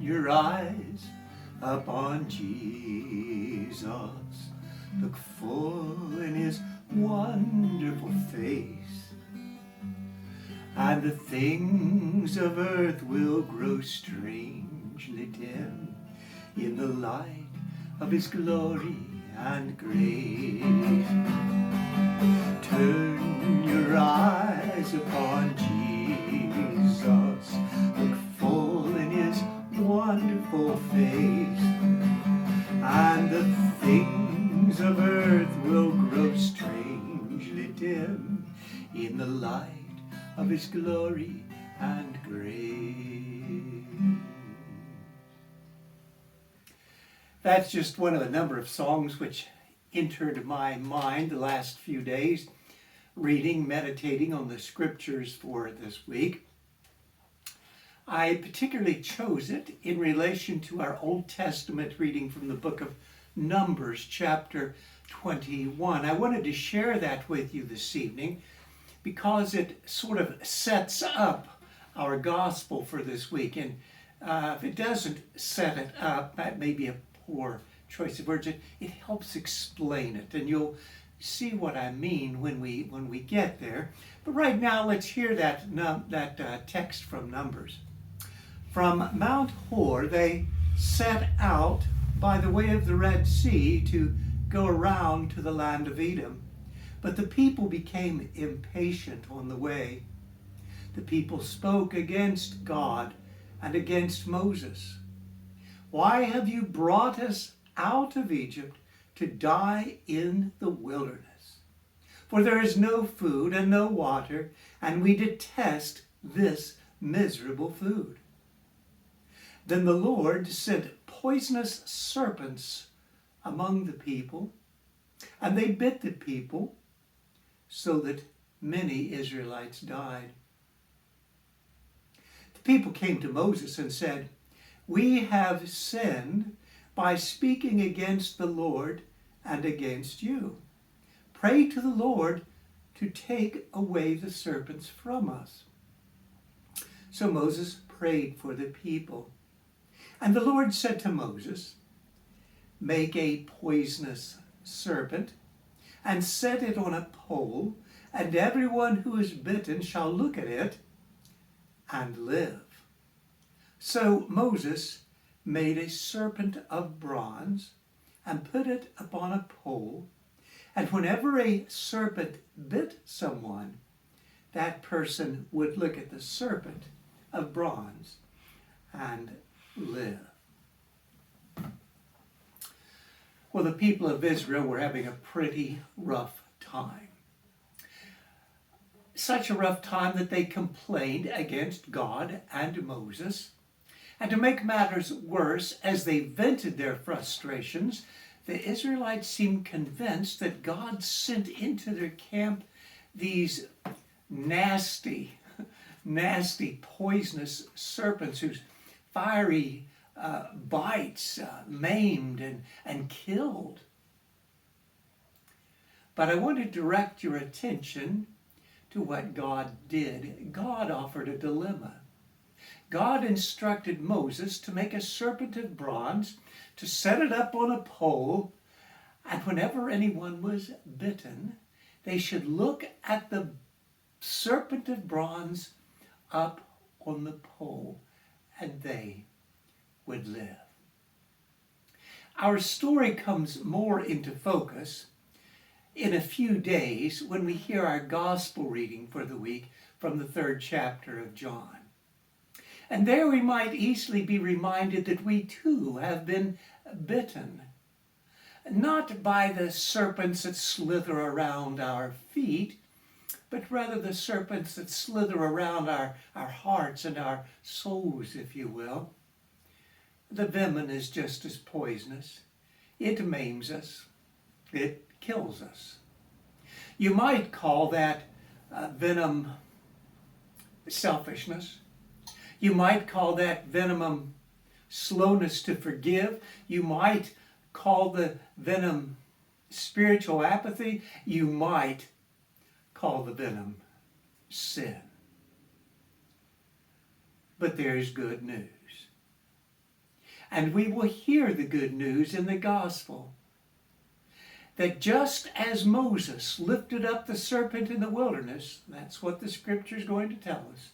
your eyes upon Jesus. Look full in his wonderful face, and the things of earth will grow strangely dim in the light of his glory and grace. Turn your eyes upon Jesus. Look full in his wonderful face, and the things of earth will grow strangely dim in the light of his glory and grace. That's just one of a number of songs which entered my mind the last few days, reading, meditating on the scriptures for this week. I particularly chose it in relation to our Old Testament reading from the book of Numbers, chapter 21. I wanted to share that with you this evening because it sort of sets up our gospel for this week. And if it doesn't set it up, that may be a poor choice of words. It helps explain it, and you'll see what I mean when we get there. But right now, let's hear that text from Numbers. From Mount Hor, they set out by the way of the Red Sea to go around to the land of Edom. But the people became impatient on the way. The people spoke against God and against Moses. Why have you brought us out of Egypt to die in the wilderness? For there is no food and no water, and we detest this miserable food. Then the Lord sent poisonous serpents among the people, and they bit the people, so that many Israelites died. The people came to Moses and said, "We have sinned by speaking against the Lord and against you. Pray to the Lord to take away the serpents from us." So Moses prayed for the people. And the Lord said to Moses, "Make a poisonous serpent and set it on a pole, and everyone who is bitten shall look at it and live." So Moses made a serpent of bronze and put it upon a pole, and whenever a serpent bit someone, that person would look at the serpent of bronze and live. Well, the people of Israel were having a pretty rough time. Such a rough time that they complained against God and Moses. And to make matters worse, as they vented their frustrations, the Israelites seemed convinced that God sent into their camp these nasty, poisonous serpents whose fiery bites maimed and killed. But I want to direct your attention to what God did. God offered a dilemma. God instructed Moses to make a serpent of bronze, to set it up on a pole, and whenever anyone was bitten, they should look at the serpent of bronze up on the pole, and they would live. Our story comes more into focus in a few days when we hear our gospel reading for the week from the 3rd chapter of John. And there we might easily be reminded that we too have been bitten, not by the serpents that slither around our feet, but rather the serpents that slither around our hearts and our souls, if you will. The venom is just as poisonous. It maims us. It kills us. You might call that venom selfishness. You might call that venom slowness to forgive. You might call the venom spiritual apathy. You might call the venom sin. But there's good news. And we will hear the good news in the gospel that just as Moses lifted up the serpent in the wilderness, that's what the scripture is going to tell us,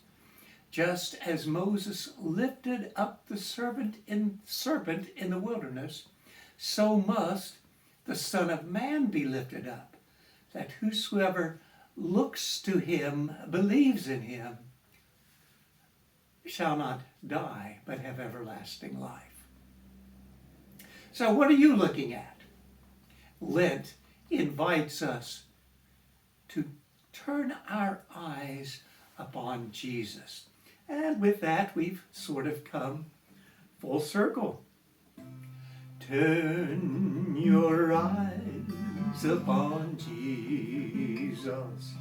just as Moses lifted up the serpent in the wilderness, so must the Son of Man be lifted up, that whosoever looks to him, believes in him, shall not die, but have everlasting life. So what are you looking at? Lent invites us to turn our eyes upon Jesus. And with that, we've sort of come full circle. Turn your eyes upon Jesus.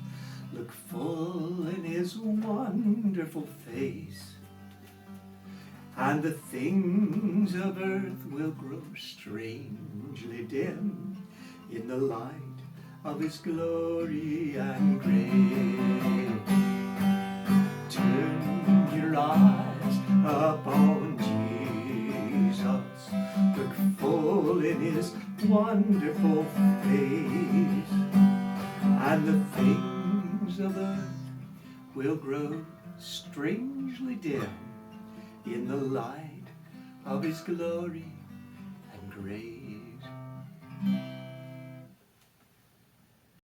Look full in his wonderful face, and the things of earth will grow strangely dim in the light of his glory and grace. Turn your eyes upon Jesus. Look full in his wonderful face, and the things of earth will grow strangely dim in the light of his glory and grace.